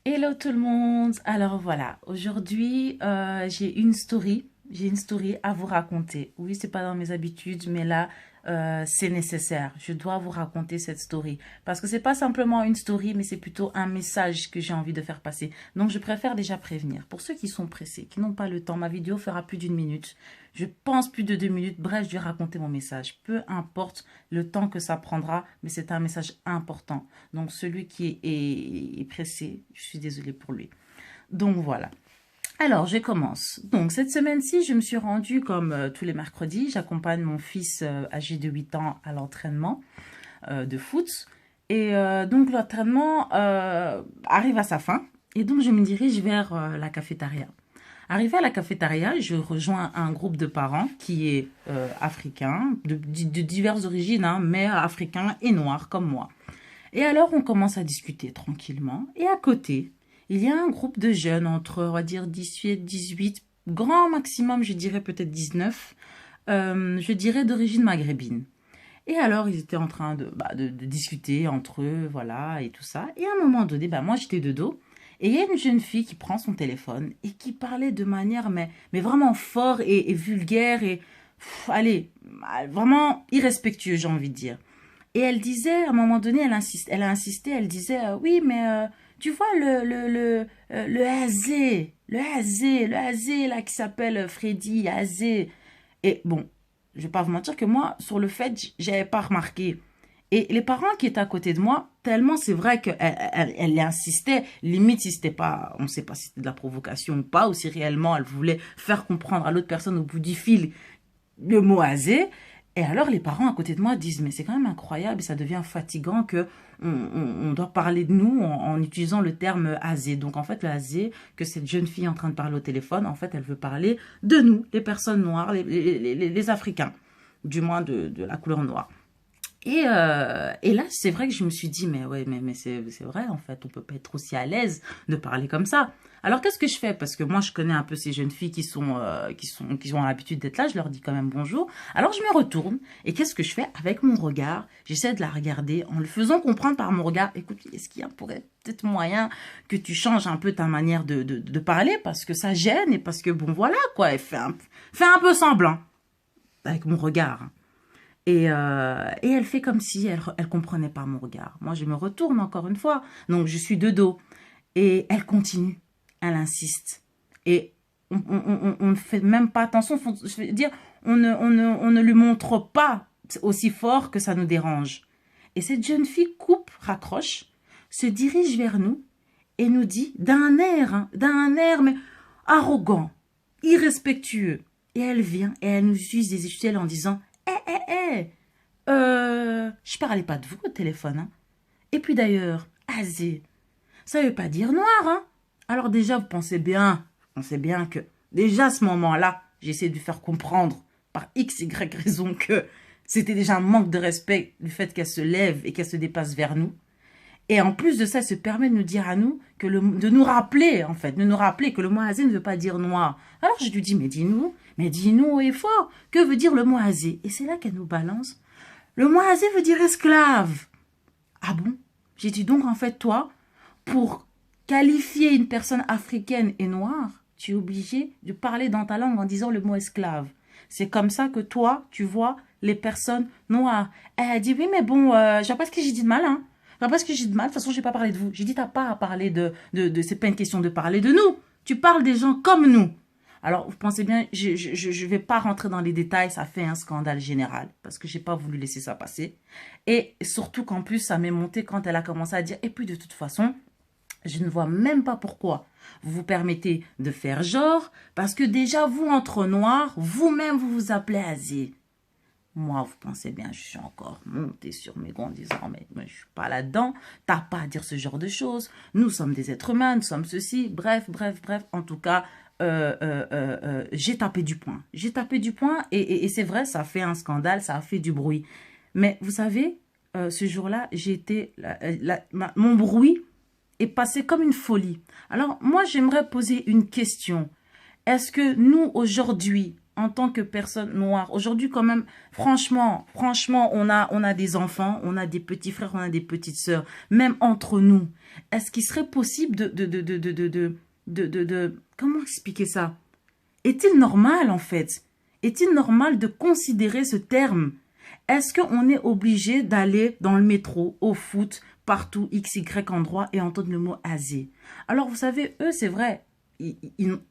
Hello tout le monde. Alors voilà, aujourd'hui j'ai une story. J'ai une story à vous raconter. Oui, c'est pas dans mes habitudes, mais là c'est nécessaire. Je dois vous raconter cette story parce que c'est pas simplement une story, mais c'est plutôt un message que j'ai envie de faire passer. Donc je préfère déjà prévenir. Pour ceux qui sont pressés, qui n'ont pas le temps, ma vidéo fera plus d'une minute. Je pense plus de 2 minutes. Bref, je vais raconter mon message. Peu importe le temps que ça prendra, mais c'est un message important. Donc celui qui est pressé, je suis désolée pour lui. Donc voilà. Alors, je commence. Donc, cette semaine-ci, je me suis rendue, comme tous les mercredis, j'accompagne mon fils âgé de 8 ans à l'entraînement de foot. Et donc, l'entraînement arrive à sa fin. Et donc, je me dirige vers la cafétéria. Arrivé à la cafétéria, je rejoins un groupe de parents qui est africain, de diverses origines, hein, mais africain et noir comme moi. Et alors, on commence à discuter tranquillement. Et à côté, il y a un groupe de jeunes entre, on va dire, 18, 18, grand maximum, je dirais peut-être 19, je dirais d'origine maghrébine. Et alors, ils étaient en train de discuter entre eux, voilà, et tout ça. Et à un moment donné, moi, j'étais de dos. Et il y a une jeune fille qui prend son téléphone et qui parlait de manière, mais vraiment fort et vulgaire et, allez, vraiment irrespectueux, j'ai envie de dire. Et elle disait, à un moment donné, elle a insisté, elle disait, oui, mais tu vois le Azé, le Azé, là, qui s'appelle Freddy Azé. Et bon, je vais pas vous mentir que moi, sur le fait, j'avais pas remarqué. Et les parents qui étaient à côté de moi, tellement c'est vrai qu'elle insistait, limite si c'était pas, on sait pas si c'était de la provocation ou pas, ou si réellement elle voulait faire comprendre à l'autre personne au bout du fil le mot azé. Et alors les parents à côté de moi disent, mais c'est quand même incroyable et ça devient fatigant que on doit parler de nous en utilisant le terme azé. Donc en fait le azé que cette jeune fille est en train de parler au téléphone, en fait elle veut parler de nous, les personnes noires, les Africains, du moins de la couleur noire. Et là, c'est vrai que je me suis dit, mais ouais, mais c'est vrai, en fait, on peut pas être aussi à l'aise de parler comme ça. Alors, qu'est-ce que je fais? Parce que moi, je connais un peu ces jeunes filles qui ont l'habitude d'être là, je leur dis quand même bonjour. Alors, je me retourne, et qu'est-ce que je fais? Avec mon regard, j'essaie de la regarder en le faisant comprendre par mon regard. Écoute, est-ce qu'il y a pourrait peut-être moyen que tu changes un peu ta manière de parler? Parce que ça gêne, et parce que, bon, voilà, quoi, fais un peu semblant, avec mon regard. Et elle fait comme si elle comprenait pas mon regard. Moi, je me retourne encore une fois. Donc, je suis de dos. Et elle continue. Elle insiste. Et on ne fait même pas attention. Je veux dire, on ne lui montre pas aussi fort que ça nous dérange. Et cette jeune fille coupe, raccroche, se dirige vers nous et nous dit d'un air, mais arrogant, irrespectueux. Et elle vient et elle nous use des échelles en disant, je parlais pas de vous au téléphone, hein. Et puis d'ailleurs, Azé, ça veut pas dire noir, hein. Alors déjà, vous pensez bien que, déjà à ce moment-là, j'essaie de lui faire comprendre par X, Y raison que c'était déjà un manque de respect du fait qu'elle se lève et qu'elle se dépasse vers nous. Et en plus de ça, elle se permet de nous dire à nous, de nous rappeler, en fait, de nous rappeler que le mot azé ne veut pas dire noir. Alors je lui dis, mais dis-nous haut et fort, que veut dire le mot azé? Et c'est là qu'elle nous balance. Le mot azé veut dire esclave. Ah bon? J'ai dit donc, en fait, toi, pour qualifier une personne africaine et noire, tu es obligé de parler dans ta langue en disant le mot esclave. C'est comme ça que toi, tu vois les personnes noires. Elle a dit, oui, mais bon, je vois pas ce que j'ai dit de mal, hein. Je vois pas ce que j'ai dit de mal. De toute façon, j'ai pas parlé de vous. J'ai dit, t'as pas à parler c'est pas une question de parler de nous. Tu parles des gens comme nous. Alors, vous pensez bien, je vais pas rentrer dans les détails, ça fait un scandale général, parce que j'ai pas voulu laisser ça passer. Et surtout qu'en plus, ça m'est monté quand elle a commencé à dire, et puis de toute façon, je ne vois même pas pourquoi vous vous permettez de faire genre, parce que déjà, vous, entre noirs, vous-même, vous vous appelez Azé. Moi, vous pensez bien, je suis encore montée sur mes gonds en disant, mais je suis pas là-dedans, t'as pas à dire ce genre de choses, nous sommes des êtres humains, nous sommes ceci, bref, en tout cas, j'ai tapé du poing. J'ai tapé du poing et c'est vrai, ça a fait un scandale, ça a fait du bruit. Mais vous savez, ce jour-là, j'ai été, mon bruit est passé comme une folie. Alors, moi, j'aimerais poser une question. Est-ce que nous, aujourd'hui, en tant que personne noire, aujourd'hui quand même, franchement, on a des enfants, on a des petits frères, on a des petites sœurs, même entre nous. Est-ce qu'il serait possible comment expliquer ça? Est-il normal en fait? Est-il normal de considérer ce terme? Est-ce qu'on est obligé d'aller dans le métro, au foot, partout, x, y endroit et entendre le mot asé? Alors vous savez, eux c'est vrai,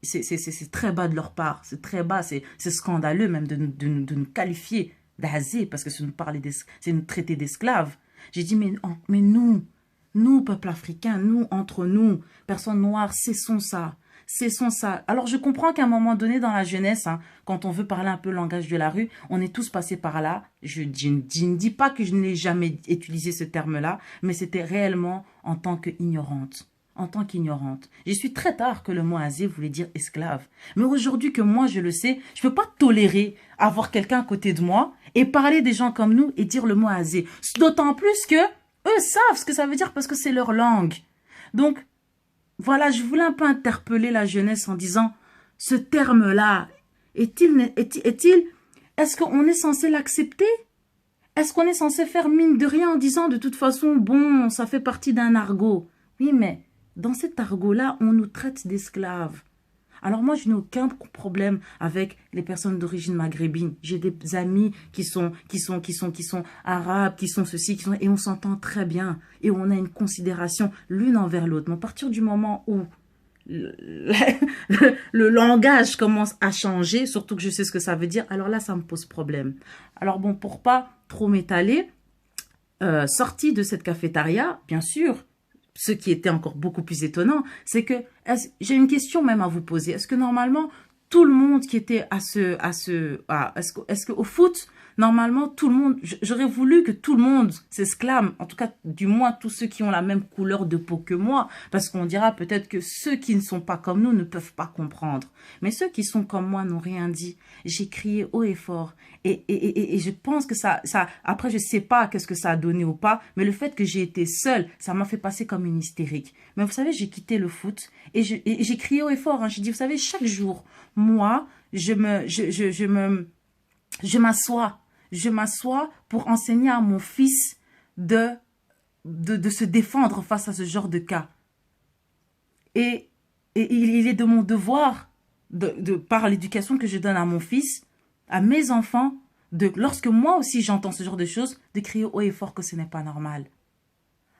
c'est très bas de leur part, c'est très bas, c'est scandaleux même de nous qualifier d'asé parce que c'est nous traiter d'esclaves. J'ai dit, mais nous, peuple africain, nous, entre nous, personnes noires, cessons ça. Cessons ça. Alors, je comprends qu'à un moment donné, dans la jeunesse, hein, quand on veut parler un peu le langage de la rue, on est tous passés par là. Je ne dis pas que je n'ai jamais utilisé ce terme-là, mais c'était réellement en tant qu'ignorante. En tant qu'ignorante. Je suis très tard que le mot asé voulait dire esclave. Mais aujourd'hui que moi, je le sais, je ne peux pas tolérer avoir quelqu'un à côté de moi et parler des gens comme nous et dire le mot asé. D'autant plus que eux savent ce que ça veut dire parce que c'est leur langue. Donc, voilà, je voulais un peu interpeller la jeunesse en disant, ce terme-là, est-ce qu'on est censé l'accepter? Est-ce qu'on est censé faire mine de rien en disant, de toute façon, bon, ça fait partie d'un argot? Oui, mais dans cet argot-là, on nous traite d'esclaves. Alors moi, je n'ai aucun problème avec les personnes d'origine maghrébine. J'ai des amis qui sont arabes, qui sont ceci, et on s'entend très bien. Et on a une considération l'une envers l'autre. Mais à partir du moment où le langage commence à changer, surtout que je sais ce que ça veut dire, alors là, ça me pose problème. Alors bon, pour pas trop m'étaler, sortie de cette cafétéria, bien sûr, ce qui était encore beaucoup plus étonnant, c'est que j'ai une question même à vous poser. Est-ce que normalement, tout le monde qui était est-ce qu'au foot, normalement, tout le monde, j'aurais voulu que tout le monde s'exclame, en tout cas, du moins, tous ceux qui ont la même couleur de peau que moi, parce qu'on dira peut-être que ceux qui ne sont pas comme nous ne peuvent pas comprendre. Mais ceux qui sont comme moi n'ont rien dit. J'ai crié haut et fort. Et je pense que ça, après, je sais pas qu'est-ce que ça a donné ou pas, mais le fait que j'ai été seule, ça m'a fait passer comme une hystérique. Mais vous savez, j'ai quitté le foot et j'ai crié haut et fort, hein. J'ai dit, vous savez, chaque jour, moi, je m'assois pour enseigner à mon fils de se défendre face à ce genre de cas. Et il est de mon devoir, par l'éducation que je donne à mon fils, à mes enfants, lorsque moi aussi j'entends ce genre de choses, de crier haut et fort que ce n'est pas normal.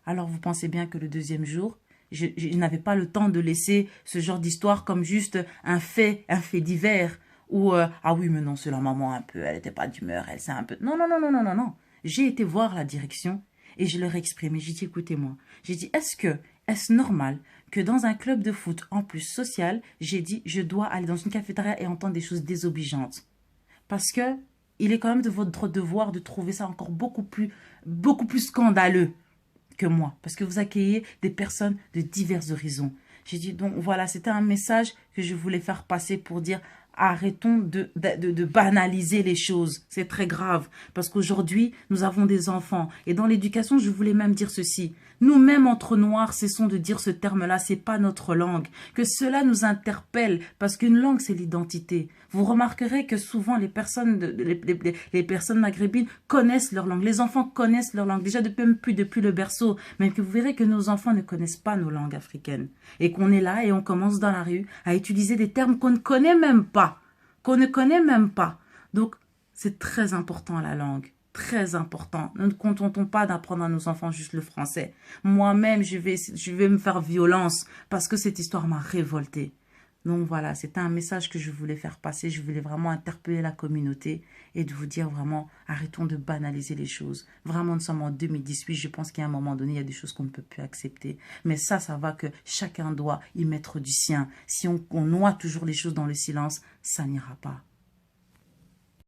Alors vous pensez bien que le deuxième jour, je n'avais pas le temps de laisser ce genre d'histoire comme juste un fait divers. Ou, ah oui, mais non, c'est la maman un peu, elle n'était pas d'humeur, elle s'est un peu... Non. J'ai été voir la direction et je leur ai exprimé. J'ai dit, écoutez-moi, j'ai dit, est-ce normal que dans un club de foot, en plus social, j'ai dit, je dois aller dans une cafétéria et entendre des choses désobligeantes. Parce que il est quand même de votre devoir de trouver ça encore beaucoup plus scandaleux que moi. Parce que vous accueillez des personnes de divers horizons. J'ai dit, donc voilà, c'était un message que je voulais faire passer pour dire, arrêtons de banaliser les choses. C'est très grave. Parce qu'aujourd'hui, nous avons des enfants. Et dans l'éducation, je voulais même dire ceci. Nous-mêmes, entre noirs, cessons de dire ce terme-là. C'est pas notre langue. Que cela nous interpelle. Parce qu'une langue, c'est l'identité. Vous remarquerez que souvent, les personnes maghrébines connaissent leur langue. Les enfants connaissent leur langue. Déjà, depuis le berceau. Même que vous verrez que nos enfants ne connaissent pas nos langues africaines. Et qu'on est là et on commence dans la rue à utiliser des termes qu'on ne connaît même pas. Donc, c'est très important la langue. Très important. Nous ne contentons pas d'apprendre à nos enfants juste le français. Moi-même, je vais me faire violence parce que cette histoire m'a révoltée. Donc voilà, c'était un message que je voulais faire passer. Je voulais vraiment interpeller la communauté et de vous dire vraiment, arrêtons de banaliser les choses. Vraiment, nous sommes en 2018. Je pense qu'à un moment donné, il y a des choses qu'on ne peut plus accepter. Mais ça va que chacun doit y mettre du sien. Si on noie toujours les choses dans le silence, ça n'ira pas.